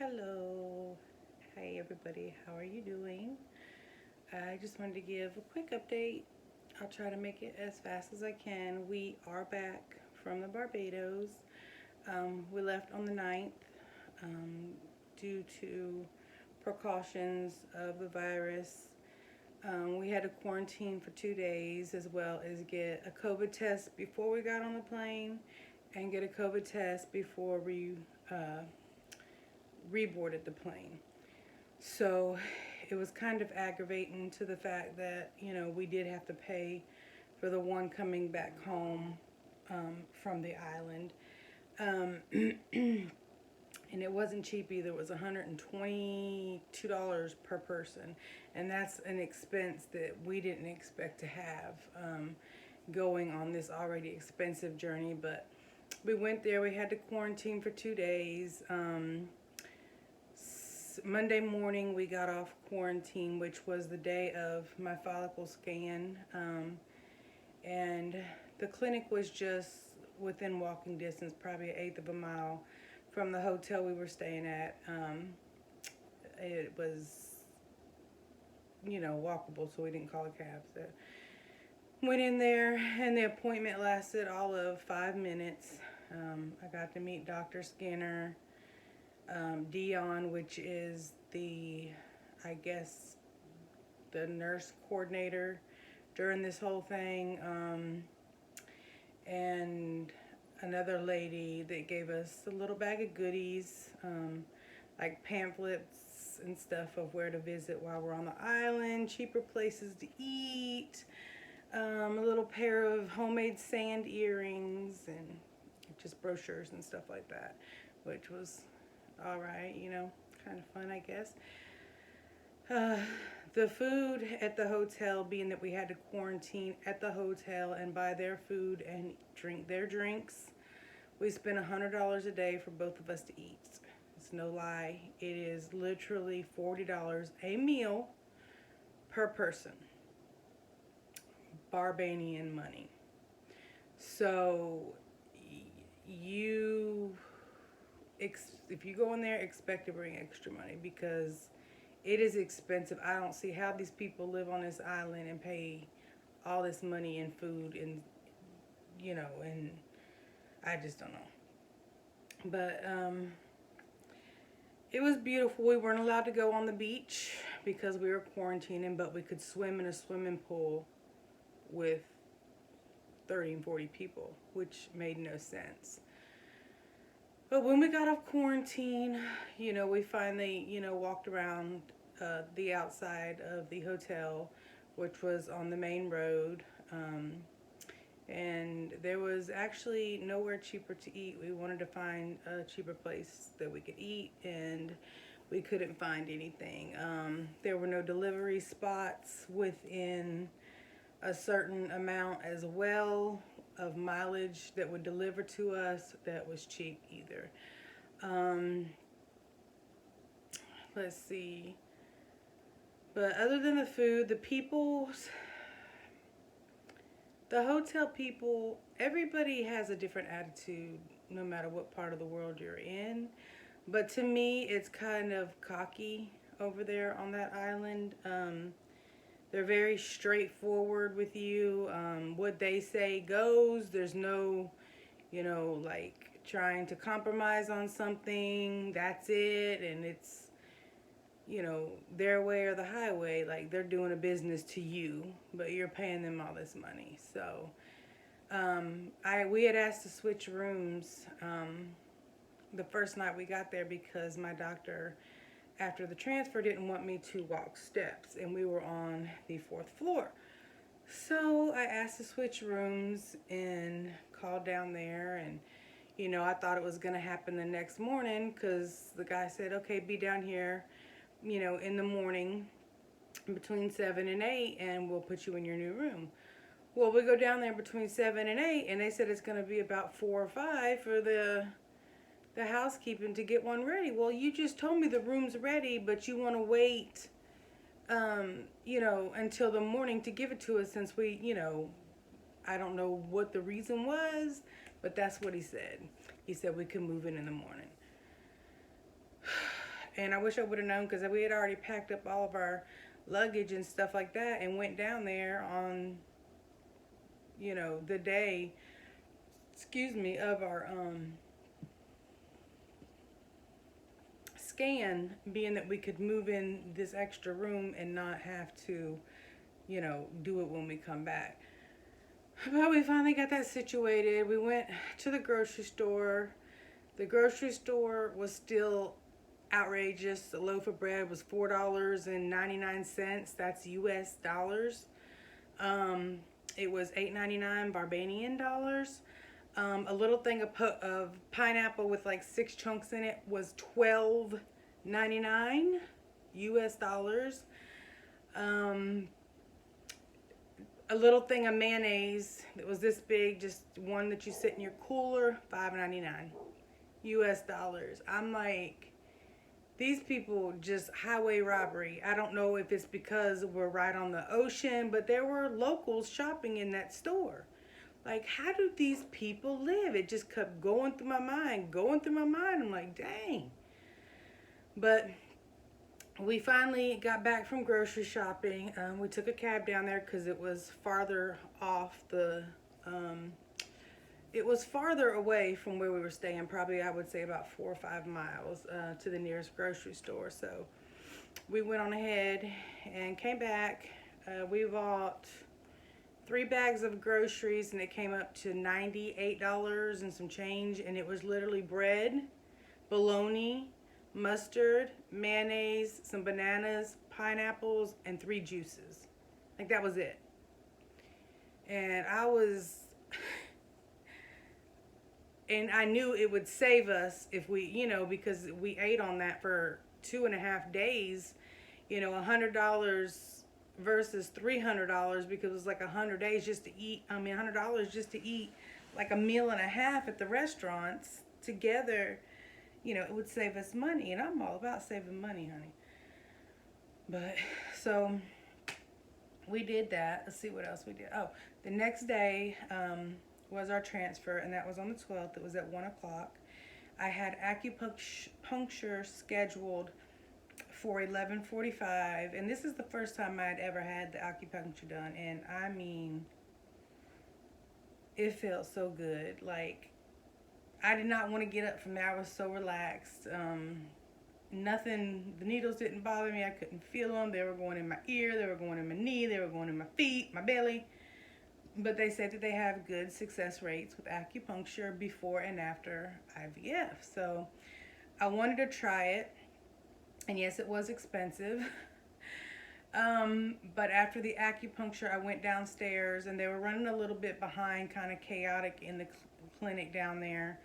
Hello. Hi, everybody. How are you doing? I just wanted to give a quick update. I'll try to make it as fast as I can. We are back from the Barbados. We left on the 9th um, due to precautions of the virus. We had to quarantine for 2 days as well as get a COVID test before we got on the plane and get a COVID test before we reboarded the plane. So it was kind of aggravating to the fact that, we did have to pay for the one coming back home from the island. And it wasn't cheap either. It was $122 per person. And that's an expense that we didn't expect to have going on this already expensive journey. But we went there. We had to quarantine for 2 days. Monday morning we got off quarantine, which was the day of my follicle scan, and the clinic was just within walking distance, probably an eighth of a mile from the hotel we were staying at. It was, walkable, so we didn't call a cab. So went in there, and the appointment lasted all of 5 minutes. I got to meet Dr. Skinner. Dion, which is I guess, the nurse coordinator during this whole thing, and another lady that gave us a little bag of goodies, like pamphlets and stuff of where to visit while we're on the island, cheaper places to eat, a little pair of homemade sand earrings, and just brochures and stuff like that, which was all right, kind of fun, I guess. The food at the hotel, being that we had to quarantine at the hotel and buy their food and drink their drinks, we spent $100 a day for both of us to eat. It's no lie. It is literally $40 a meal per person. Barbadian money. So if you go in there, expect to bring extra money because it is expensive. I don't see how these people live on this island and pay all this money in food and I just don't know. But it was beautiful. We weren't allowed to go on the beach because we were quarantining, but we could swim in a swimming pool with 30 and 40 people, which made no sense. But when we got off quarantine, we finally, walked around the outside of the hotel, which was on the main road. And there was actually nowhere cheaper to eat. We wanted to find a cheaper place that we could eat, and we couldn't find anything. There were no delivery spots within a certain amount as well of mileage that would deliver to us that was cheap either. Let's see. But other than the food, the hotel people, everybody has a different attitude no matter what part of the world you're in. But to me, it's kind of cocky over there on that island. They're very straightforward with you. What they say goes. There's no, like trying to compromise on something. That's it. And it's, their way or the highway. Like they're doing a business to you, but you're paying them all this money. So we had asked to switch rooms the first night we got there because my doctor, after the transfer, didn't want me to walk steps, and we were on the 4th floor. So I asked to switch rooms and called down there, and I thought it was going to happen the next morning because the guy said, okay, be down here, in the morning between 7 and 8, and we'll put you in your new room. Well, we go down there between 7 and 8, and they said it's going to be about 4 or 5 for the housekeeping to get one ready. Well, you just told me the room's ready, but you want to wait, until the morning to give it to us since we, I don't know what the reason was, but that's what he said. He said we could move in the morning. And I wish I would have known, because we had already packed up all of our luggage and stuff like that and went down there on, the day, excuse me, of our scan, being that we could move in this extra room and not have to, do it when we come back. But we finally got that situated. We went to the grocery store. The grocery store was still outrageous. A loaf of bread was $4.99. That's US dollars. It was $8.99 Barbadian dollars. A little thing of pineapple with like 6 chunks in it was $12.99 US dollars. A little thing of mayonnaise that was this big, just one that you sit in your cooler, $5.99 US dollars. I'm like, these people just highway robbery. I don't know if it's because we're right on the ocean, but there were locals shopping in that store. Like, how do these people live? It just kept going through my mind. I'm like, dang. But we finally got back from grocery shopping. We took a cab down there because it was farther off the, it was farther away from where we were staying. Probably, I would say, about 4 or 5 miles to the nearest grocery store. So we went on ahead and came back. We bought 3 bags of groceries, and it came up to $98 and some change. And it was literally bread, bologna, mustard, mayonnaise, some bananas, pineapples, and 3 juices. Like, that was it. And and I knew it would save us if we, because we ate on that for 2.5 days, $100 versus $300, because it was like 100 days just to eat. $100 just to eat like a meal and a half at the restaurants together. It would save us money, and I'm all about saving money, honey. But, so, we did that. Let's see what else we did. Oh, the next day was our transfer, and that was on the 12th. It was at 1 o'clock. I had acupuncture scheduled for 11:45, and this is the first time I had ever had the acupuncture done, and I mean, it felt so good. Like, I did not want to get up from there. I was so relaxed. Nothing, the needles didn't bother me. I couldn't feel them. They were going in my ear. They were going in my knee. They were going in my feet, my belly. But they said that they have good success rates with acupuncture before and after IVF. So I wanted to try it. And yes, it was expensive. But after the acupuncture, I went downstairs, and they were running a little bit behind, kind of chaotic in the clinic down there.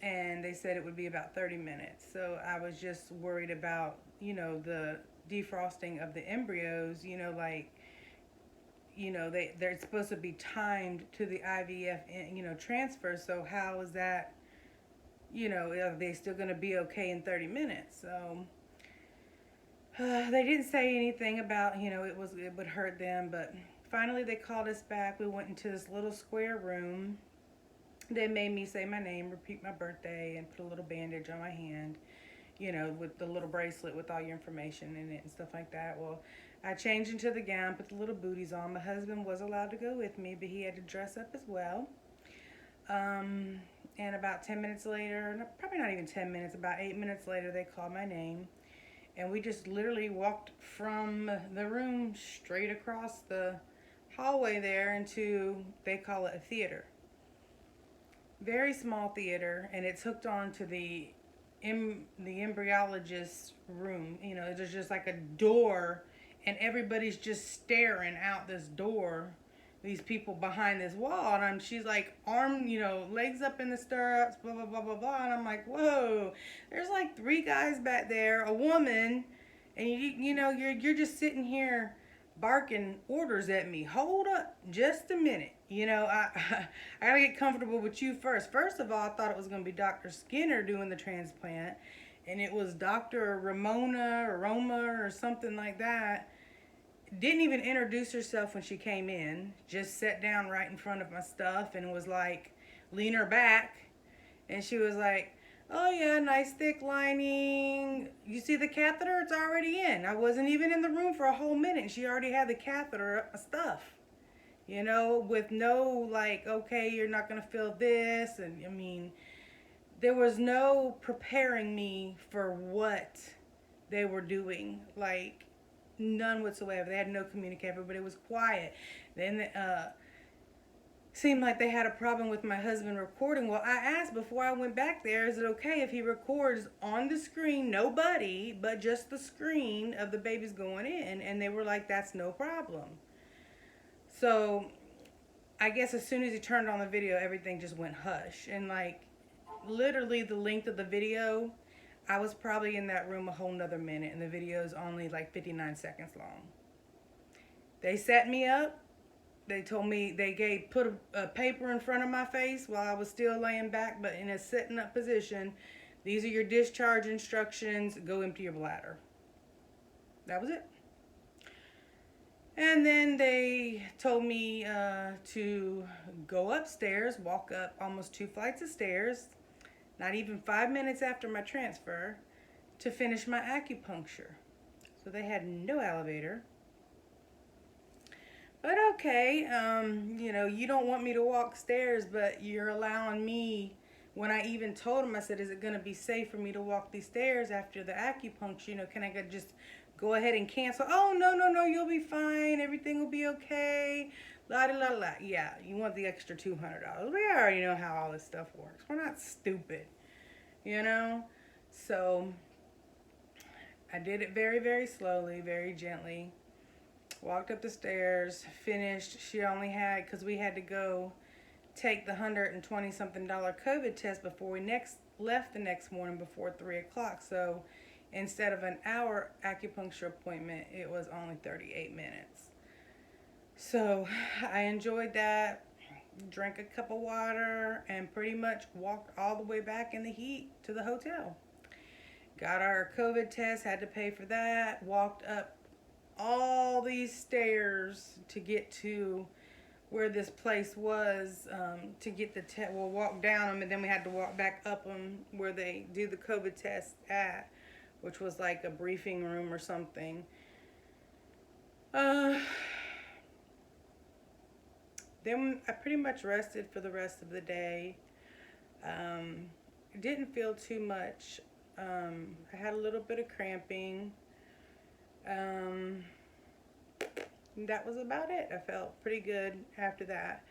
And they said it would be about 30 minutes. So I was just worried about, the defrosting of the embryos, they're supposed to be timed to the IVF, transfer. So how is that, are they still going to be okay in 30 minutes? So they didn't say anything about, it would hurt them. But finally they called us back. We went into this little square room. They made me say my name, repeat my birthday, and put a little bandage on my hand, with the little bracelet with all your information in it and stuff like that. Well, I changed into the gown, put the little booties on. My husband was allowed to go with me, but he had to dress up as well. And about 10 minutes later, probably not even 10 minutes, about 8 minutes later, they called my name. And we just literally walked from the room straight across the hallway there into, they call it a theater. Very small theater, and it's hooked on to the embryologist's room. There's just like a door, and everybody's just staring out this door. These people behind this wall, and she's like legs up in the stirrups, blah blah blah blah blah, and I'm like, whoa! There's like 3 guys back there, a woman, and you're just sitting here barking orders at me. Hold up just a minute. I gotta get comfortable with you first. First of all, I thought it was gonna be Dr. Skinner doing the transplant, and it was Dr. Roma or something like that. Didn't even introduce herself when she came in. Just sat down right in front of my stuff and was like, lean her back, and she was like, Oh yeah, nice thick lining. You see the catheter? It's already in. I wasn't even in the room for a whole minute, and she already had the catheter stuff. You know, with no like, okay, you're not gonna feel this, and I mean, there was no preparing me for what they were doing. Like, none whatsoever. They had no communication, but it was quiet. Then seemed like they had a problem with my husband recording. Well, I asked before I went back there, is it okay if he records on the screen, nobody, but just the screen of the babies going in? And they were like, that's no problem. So I guess as soon as he turned on the video, everything just went hush. And like, literally the length of the video, I was probably in that room a whole nother minute, and the video is only like 59 seconds long. They set me up. They told me put a paper in front of my face while I was still laying back, but in a sitting up position. These are your discharge instructions. Go empty your bladder. That was it. And then they told me to go upstairs, walk up almost 2 flights of stairs, not even 5 minutes after my transfer, to finish my acupuncture. So they had no elevator. But okay, you know, you don't want me to walk stairs, but you're allowing me. When I even told him, I said, is it going to be safe for me to walk these stairs after the acupuncture? You know, can I just go ahead and cancel? Oh, no, you'll be fine. Everything will be okay. La da la la. Yeah, you want the extra $200. We already know how all this stuff works. We're not stupid, you know? So I did it very, very slowly, very gently. Walked up the stairs, finished. She only had, because we had to go take the $120-something COVID test before we left the next morning before 3 o'clock. So instead of an hour acupuncture appointment, it was only 38 minutes. So I enjoyed that, drank a cup of water, and pretty much walked all the way back in the heat to the hotel. Got our COVID test, had to pay for that, walked up all these stairs to get to where this place was, to get the test. We'll walk down them, and then we had to walk back up them where they do the COVID test at, which was like a briefing room or something. Then I pretty much rested for the rest of the day. Didn't feel too much. I had a little bit of cramping. That was about it. I felt pretty good after that.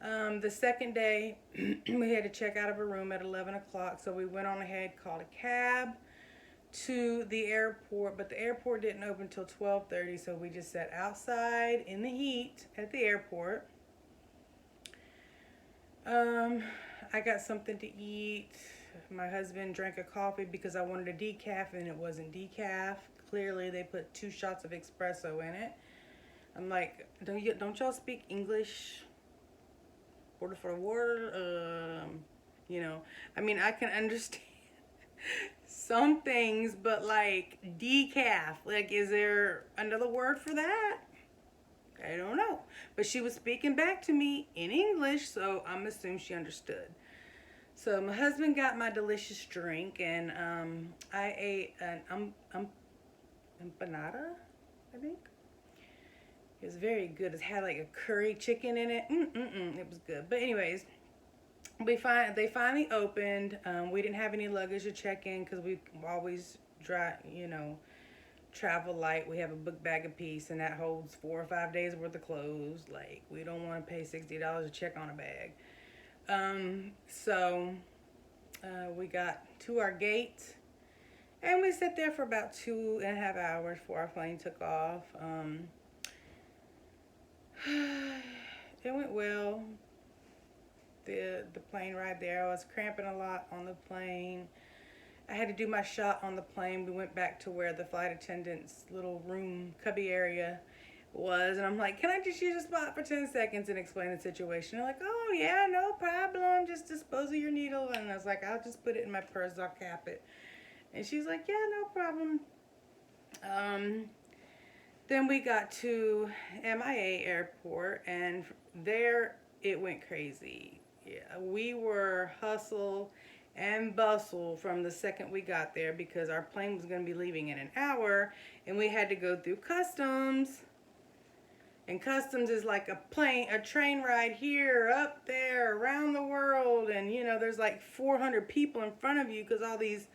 The second day, we had to check out of a room at 11 o'clock, so we went on ahead, called a cab to the airport, but the airport didn't open until 12:30, so we just sat outside in the heat at the airport. I got something to eat. My husband drank a coffee because I wanted a decaf, and it wasn't decaf. Clearly, they put 2 shots of espresso in it. I'm like, don't y'all speak English? Por favor, you know. I mean, I can understand some things, but like decaf, like, is there another word for that? I don't know. But she was speaking back to me in English, so I'm assuming she understood. So my husband got my delicious drink, and I ate an empanada, I think. It was very good. It had like a curry chicken in it. It was good. But anyways, they finally opened. We didn't have any luggage to check in because we always travel light. We have a book bag apiece, and that holds 4 or 5 days worth of clothes. Like, we don't want to pay $60 to check on a bag. So we got to our gate, and we sat there for about 2.5 hours before our plane took off. It went well. The plane ride there, I was cramping a lot on the plane. I had to do my shot on the plane. We went back to where the flight attendant's little room cubby area was, and I'm like, can I just use a spot for 10 seconds and explain the situation? They're like, oh yeah, no problem, just dispose of your needle. And I was like, I'll just put it in my purse, I'll cap it. And she's like, yeah, no problem. Then we got to MIA airport, and there it went crazy. Yeah, we were hustle and bustle from the second we got there because our plane was going to be leaving in an hour and we had to go through customs. And customs is like a train ride here, up there, around the world. And, you know, there's like 400 people in front of you because all these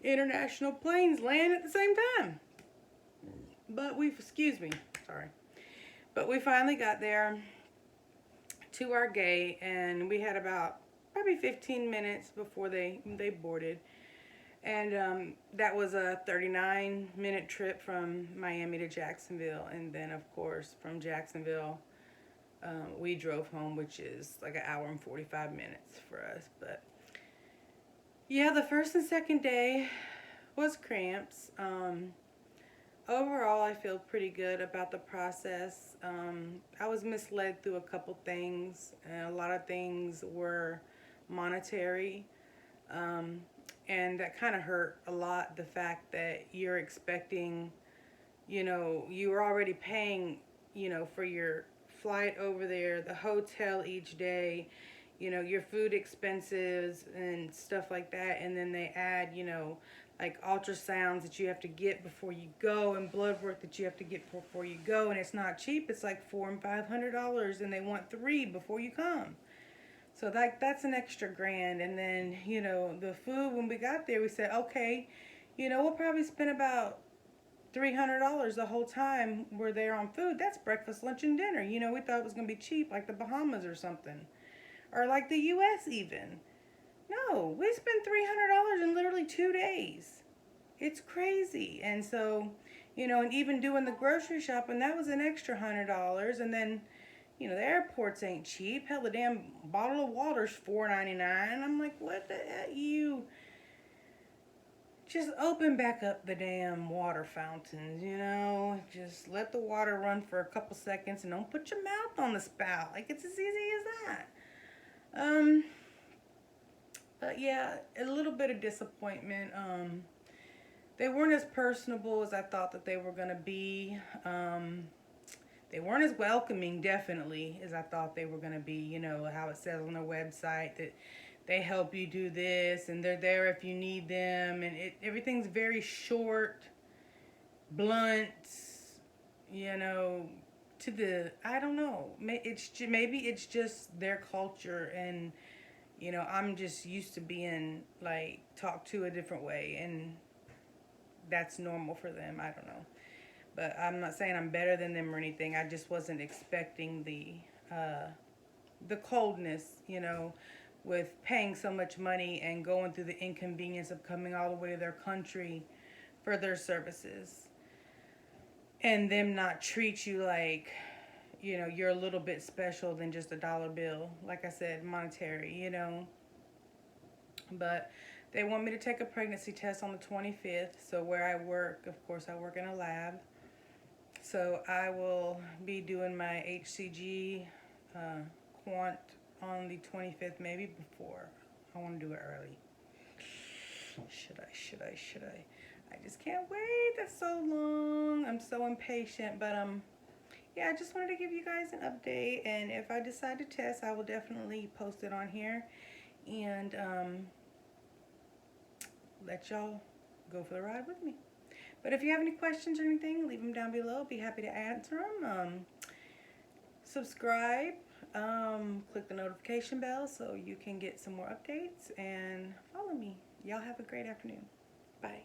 international planes land at the same time. But excuse me, sorry. But we finally got there to our gate, and we had about probably 15 minutes before they boarded. And that was a 39-minute trip from Miami to Jacksonville. And then, of course, from Jacksonville, we drove home, which is like an hour and 45 minutes for us. But yeah, the first and second day was cramps. Overall, I feel pretty good about the process. I was misled through a couple things, and a lot of things were monetary. And that kind of hurt a lot, the fact that you're expecting, you know, you were already paying, you know, for your flight over there, the hotel each day, you know, your food expenses and stuff like that. And then they add, you know, like ultrasounds that you have to get before you go and blood work that you have to get before you go. And it's not cheap. It's like $400 and $500, and they want 3 before you come. So that's an extra grand. And then, you know, the food, when we got there, we said, okay, you know, we'll probably spend about $300 the whole time we're there on food. That's breakfast, lunch, and dinner. You know, we thought it was going to be cheap, like the Bahamas or something. Or like the U.S. even. No, we spent $300 in literally 2 days. It's crazy. And so, you know, and even doing the grocery shopping, that was an extra $100. And then, you know, the airports ain't cheap. Hell, the damn bottle of water's $4.99. I'm like, what the hell? You just open back up the damn water fountains, you know? Just let the water run for a couple seconds and don't put your mouth on the spout. Like, it's as easy as that. But yeah, a little bit of disappointment. They weren't as personable as I thought that they were going to be. They weren't as welcoming, definitely, as I thought they were going to be. You know, how it says on their website that they help you do this and they're there if you need them. And everything's very short, blunt, you know, to the, I don't know. Maybe it's just their culture, and, you know, I'm just used to being, like, talked to a different way, and that's normal for them. I don't know. But I'm not saying I'm better than them or anything. I just wasn't expecting the coldness, you know, with paying so much money and going through the inconvenience of coming all the way to their country for their services. And them not treat you like, you know, you're a little bit special than just a dollar bill. Like I said, monetary, you know. But they want me to take a pregnancy test on the 25th. So where I work, of course, I work in a lab. So I will be doing my HCG quant on the 25th, maybe before. I want to do it early. Should I? I just can't wait. That's so long. I'm so impatient. But yeah, I just wanted to give you guys an update. And if I decide to test, I will definitely post it on here. And let y'all go for the ride with me. But if you have any questions or anything, leave them down below. I'll be happy to answer them. Subscribe. Click the notification bell so you can get some more updates. And follow me. Y'all have a great afternoon. Bye.